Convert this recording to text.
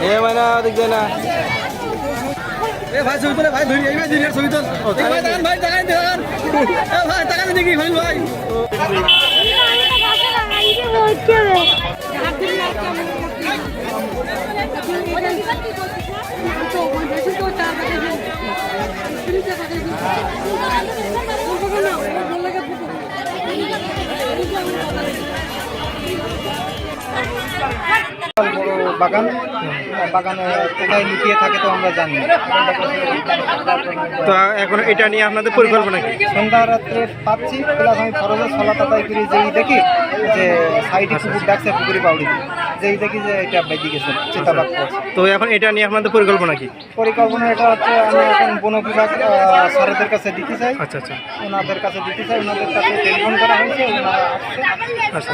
ఏమైనా దిగ్గనా ভাই ছবি তোলে ভাই ধরি এই ভাই দিনের ছবি তোল ভাই তাকান ভাই তাকান দেখান ভাই তাকান দেখি ভাই ভাই বাগান বাগানে কোথায় লুকিয়ে থাকে তো আমরা জানি। তো এখন এটা নিয়ে আপনাদের পরিকল্পনা কি? সন্ধ্যা রাত্রে পাচ্ছি প্লাস আমি ফরজে ছলা তাতাই করি যেই দেখি যে সাইডে পুকুর ডাকছে পুকুরি পাউড়ি যেই দেখি যে এটা বেঁধে গেছে চিতাবাঘ। তো এখন এটা নিয়ে আপনাদের পরিকল্পনা কি? পরিকল্পনা এটা হচ্ছে আমি এখন বন বিভাগ স্যারদের কাছে দিতে চাই। আচ্ছা আচ্ছা, ওনাদের কাছে দিতে চাই, ওনাদের কাছে টেলিফোন করা হয়েছে, ওনারা আসছে। আচ্ছা।